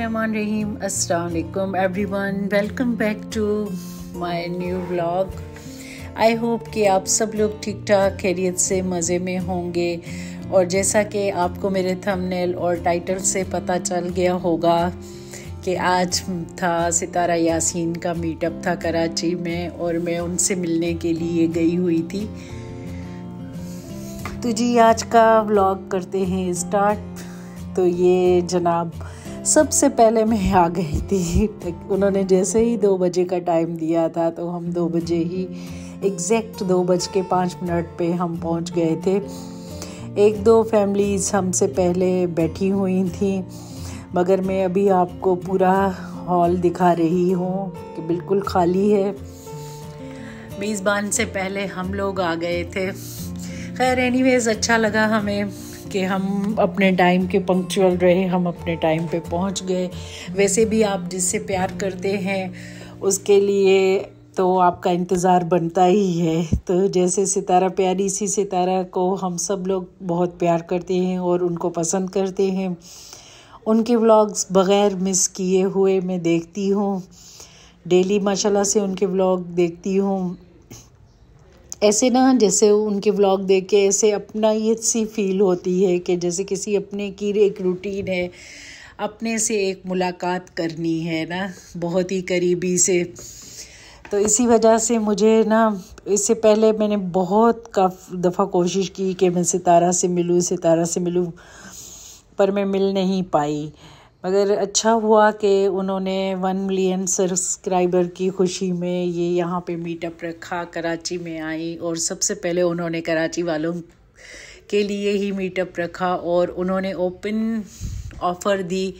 बिस्मिल्लाहिर्रहमानिर्रहीम। अस्सलाम वालेकुम everyone, welcome back to my new vlog. I hope कि आप सब लोग ठीक ठाक खैरियत से मज़े में होंगे। और जैसा कि आपको मेरे थंबनेल और टाइटल से पता चल गया होगा कि आज था सितारा यासीन का मीटअप था कराची में और मैं उनसे मिलने के लिए गई हुई थी। तो जी आज का व्लॉग करते हैं स्टार्ट। तो ये जनाब सबसे पहले मैं आ गई थी। उन्होंने जैसे ही 2 बजे का टाइम दिया था तो हम 2 बजे ही एग्जैक्ट 2:05 पे हम पहुंच गए थे। 1-2 फैमिलीज़ हमसे पहले बैठी हुई थी, मगर मैं अभी आपको पूरा हॉल दिखा रही हूँ कि बिल्कुल खाली है। मेज़बान से पहले हम लोग आ गए थे। खैर एनीवेज़ अच्छा लगा हमें कि हम अपने टाइम के पंक्चुअल रहे, हम अपने टाइम पे पहुंच गए। वैसे भी आप जिससे प्यार करते हैं उसके लिए तो आपका इंतज़ार बनता ही है। तो जैसे सितारा, प्यारी सी सितारा को हम सब लोग बहुत प्यार करते हैं और उनको पसंद करते हैं। उनके व्लॉग्स बग़ैर मिस किए हुए मैं देखती हूँ, डेली माशाल्लाह से उनके व्लॉग देखती हूँ। ऐसे ना जैसे उनके व्लॉग देख के ऐसे अपना ये सी फील होती है कि जैसे किसी अपने की एक रूटीन है, अपने से एक मुलाकात करनी है ना, बहुत ही करीबी से। तो इसी वजह से मुझे ना इससे पहले मैंने बहुत दफ़ा कोशिश की कि मैं सितारा से मिलूँ, पर मैं मिल नहीं पाई। मगर अच्छा हुआ कि उन्होंने 1 मिलियन सब्सक्राइबर की खुशी में ये यहाँ पे मीटअप रखा, कराची में आई। और सबसे पहले उन्होंने कराची वालों के लिए ही मीटअप रखा और उन्होंने ओपन ऑफ़र दी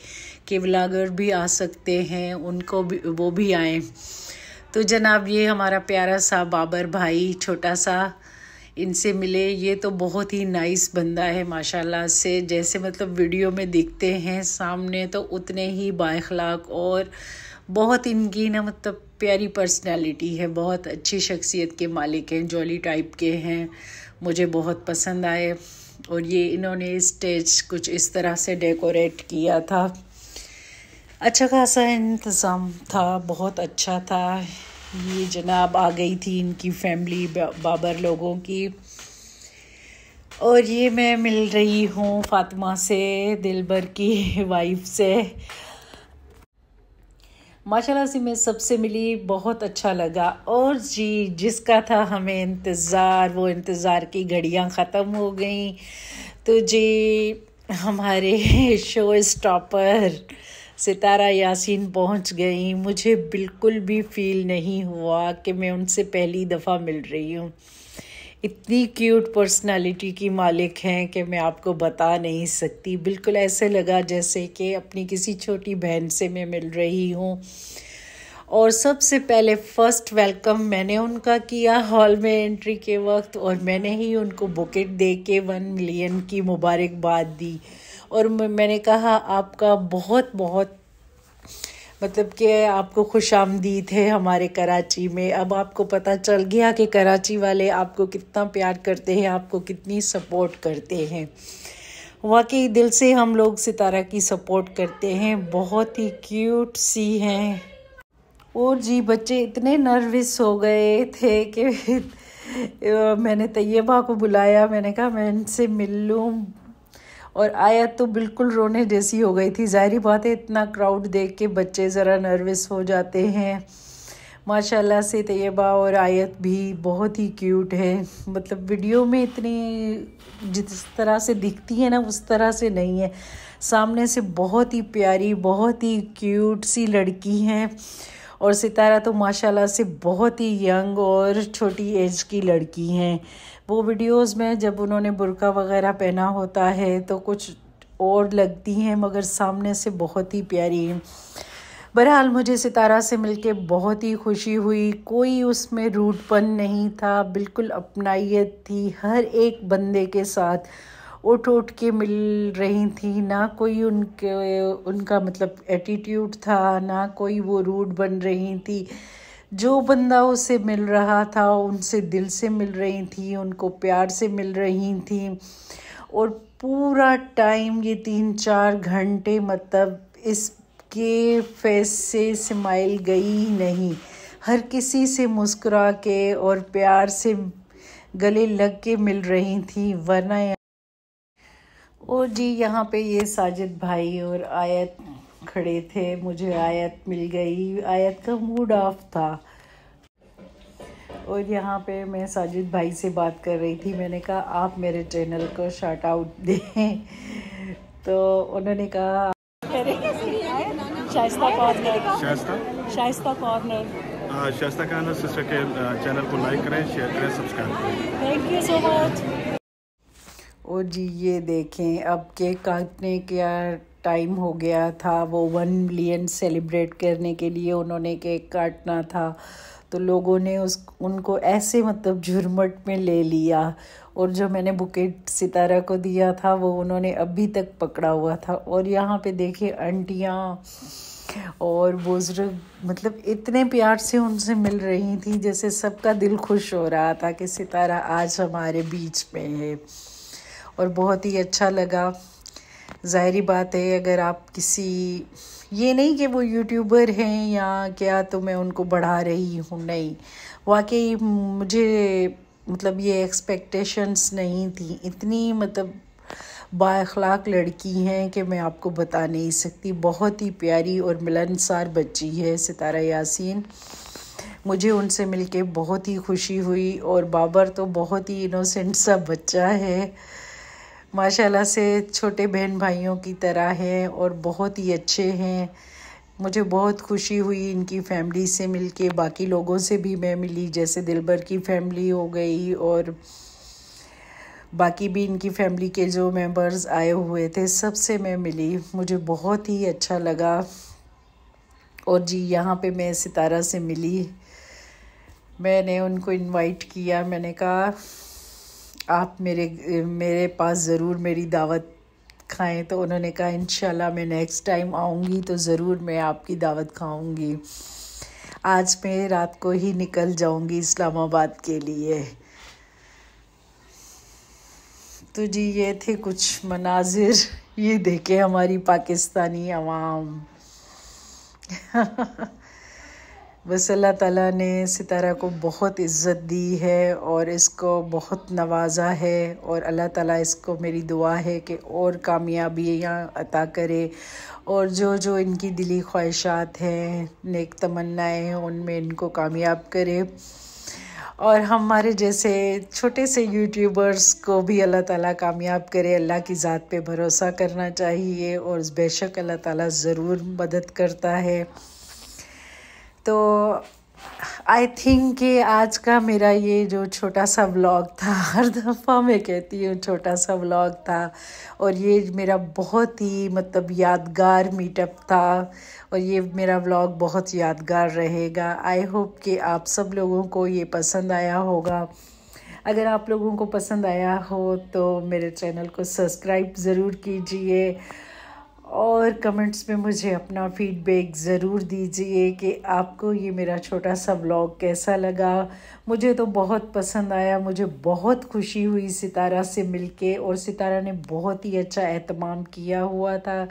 कि व्लॉगर भी आ सकते हैं, उनको भी, वो भी आए। तो जनाब ये हमारा प्यारा सा बाबर भाई, छोटा सा, इनसे मिले। ये तो बहुत ही नाइस बंदा है माशाल्लाह से, जैसे मतलब वीडियो में दिखते हैं सामने तो उतने ही बाइखलाक और बहुत इनकी ना मतलब प्यारी पर्सनैलिटी है, बहुत अच्छी शख्सियत के मालिक हैं, जॉली टाइप के हैं, मुझे बहुत पसंद आए। और ये इन्होंने स्टेज कुछ इस तरह से डेकोरेट किया था, अच्छा खासा इंतज़ाम था, बहुत अच्छा था। ये जनाब आ गई थी इनकी फैमिली बाबर लोगों की। और ये मैं मिल रही हूँ फातिमा से, दिलबर की वाइफ से। माशाल्लाह से मैं सबसे मिली, बहुत अच्छा लगा। और जी जिसका था हमें इंतज़ार, वो इंतज़ार की घड़ियाँ ख़त्म हो गई। तो जी हमारे शो स्टॉपर सितारा यासीन पहुंच गई। मुझे बिल्कुल भी फ़ील नहीं हुआ कि मैं उनसे पहली दफ़ा मिल रही हूँ। इतनी क्यूट पर्सनालिटी की मालिक हैं कि मैं आपको बता नहीं सकती। बिल्कुल ऐसे लगा जैसे कि अपनी किसी छोटी बहन से मैं मिल रही हूँ। और सबसे पहले फ़र्स्ट वेलकम मैंने उनका किया हॉल में एंट्री के वक्त, और मैंने ही उनको बुकेट दे के 1 मिलियन की मुबारकबाद दी। और मैंने कहा आपका बहुत बहुत मतलब कि आपको खुशामदीद है हमारे कराची में। अब आपको पता चल गया कि कराची वाले आपको कितना प्यार करते हैं, आपको कितनी सपोर्ट करते हैं। वाकई दिल से हम लोग सितारा की सपोर्ट करते हैं, बहुत ही क्यूट सी हैं। और जी बच्चे इतने नर्वस हो गए थे कि मैंने तैयबा को बुलाया, मैंने कहा मैं इनसे मिल लूँ। और आयत तो बिल्कुल रोने जैसी हो गई थी। ज़ाहिर बात है इतना क्राउड देख के बच्चे ज़रा नर्वस हो जाते हैं। माशाल्लाह से तैयबा और आयत भी बहुत ही क्यूट है, मतलब वीडियो में इतनी जिस तरह से दिखती है ना उस तरह से नहीं है, सामने से बहुत ही प्यारी, बहुत ही क्यूट सी लड़की हैं। और सितारा तो माशाल्लाह से बहुत ही यंग और छोटी एज की लड़की हैं। वो वीडियोस में जब उन्होंने बुर्का वगैरह पहना होता है तो कुछ और लगती हैं, मगर सामने से बहुत ही प्यारी हैं। बहरहाल मुझे सितारा से मिलके बहुत ही खुशी हुई। कोई उसमें रूडपन नहीं था, बिल्कुल अपनाइत थी, हर एक बंदे के साथ उठ के मिल रही थी। ना कोई उनका मतलब एटीट्यूड था, ना कोई वो रूड बन रही थी। जो बंदा उससे मिल रहा था उनसे दिल से मिल रही थी, उनको प्यार से मिल रही थी। और पूरा टाइम ये 3-4 घंटे मतलब इस के फेस से स्माइल गई ही नहीं। हर किसी से मुस्कुरा के और प्यार से गले लग के मिल रही थी, वरना और जी यहाँ पे ये साजिद भाई और आयत खड़े थे। मुझे आयत मिल गई, आयत का मूड ऑफ था। और यहाँ पे मैं साजिद भाई से बात कर रही थी। मैंने कहा आप मेरे चैनल को शाउट आउट दें। तो उन्होंने कहा Shaista corner, Shaista corner, Shaista corner sister के चैनल को लाइक करें, शेयर करें, सब्सक्राइब करें। Thank you so much. और जी ये देखें, अब केक काटने का टाइम हो गया था। वो 1 मिलियन सेलिब्रेट करने के लिए उन्होंने केक काटना था। तो लोगों ने उनको ऐसे मतलब झुरमट में ले लिया। और जो मैंने बुकेट सितारा को दिया था वो उन्होंने अभी तक पकड़ा हुआ था। और यहाँ पे देखिए आंटियाँ और बुजुर्ग मतलब इतने प्यार से उनसे मिल रही थी, जैसे सबका दिल खुश हो रहा था कि सितारा आज हमारे बीच में है। और बहुत ही अच्छा लगा। ज़ाहिरी बात है, अगर आप किसी, ये नहीं कि वो यूट्यूबर हैं या क्या तो मैं उनको बढ़ा रही हूँ, नहीं, वाकई मुझे मतलब ये एक्सपेक्टेशंस नहीं थी। इतनी मतलब बाअखलाक लड़की हैं कि मैं आपको बता नहीं सकती। बहुत ही प्यारी और मिलनसार बच्ची है सितारा यासीन। मुझे उनसे मिलके बहुत ही खुशी हुई। और बाबर तो बहुत ही इनोसेंट सा बच्चा है, माशाल्लाह से छोटे बहन भाइयों की तरह हैं और बहुत ही अच्छे हैं। मुझे बहुत खुशी हुई इनकी फैमिली से मिलके। बाकी लोगों से भी मैं मिली, जैसे दिलबर की फैमिली हो गई और बाकी भी इनकी फैमिली के जो मेंबर्स आए हुए थे, सबसे मैं मिली। मुझे बहुत ही अच्छा लगा। और जी यहाँ पे मैं सितारा से मिली। मैंने उनको इनवाइट किया। मैंने कहा आप मेरे पास ज़रूर मेरी दावत खाएं। तो उन्होंने कहा इंशाल्लाह मैं नेक्स्ट टाइम आऊँगी तो ज़रूर मैं आपकी दावत खाऊँगी। आज मैं रात को ही निकल जाऊँगी इस्लामाबाद के लिए। तो जी ये थे कुछ मनाजिर। ये देखे हमारी पाकिस्तानी अवाम। बस अल्लाह ताला ने सितारा को बहुत इज़्ज़त दी है और इसको बहुत नवाजा है। और अल्लाह ताला इसको, मेरी दुआ है कि और कामयाबियाँ अता करे और जो जो इनकी दिली ख्वाहिशात हैं, नेक तमन्नाएँ हैं, उनमें इनको कामयाब करे। और हमारे जैसे छोटे से यूट्यूबर्स को भी अल्लाह ताला कामयाब करे। अल्लाह की ज़ात पे भरोसा करना चाहिए और बेशक अल्लाह ताला ज़रूर मदद करता है। तो आई थिंक कि आज का मेरा ये जो छोटा सा व्लॉग था, हर दफ़ा मैं कहती हूँ छोटा सा व्लॉग था, और ये मेरा बहुत ही मतलब यादगार मीटअप था और ये मेरा व्लॉग बहुत यादगार रहेगा। आई होप कि आप सब लोगों को ये पसंद आया होगा। अगर आप लोगों को पसंद आया हो तो मेरे चैनल को सब्सक्राइब ज़रूर कीजिए और कमेंट्स में मुझे अपना फीडबैक ज़रूर दीजिए कि आपको ये मेरा छोटा सा व्लॉग कैसा लगा। मुझे तो बहुत पसंद आया। मुझे बहुत खुशी हुई सितारा से मिलके। और सितारा ने बहुत ही अच्छा एहतमाम किया हुआ था।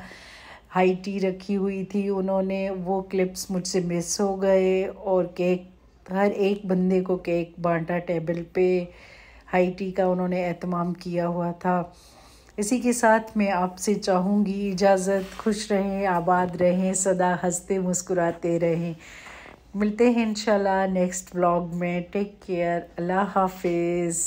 हाई टी रखी हुई थी उन्होंने, वो क्लिप्स मुझसे मिस हो गए। और केक, हर एक बंदे को केक बांटा टेबल पे। हाई टी का उन्होंने एहतमाम किया हुआ था। इसी के साथ मैं आपसे चाहूँगी इजाज़त। खुश रहें, आबाद रहें, सदा हंसते मुस्कुराते रहें। मिलते हैं इंशाल्लाह नेक्स्ट व्लॉग में। Take care. अल्लाह हाफिज़।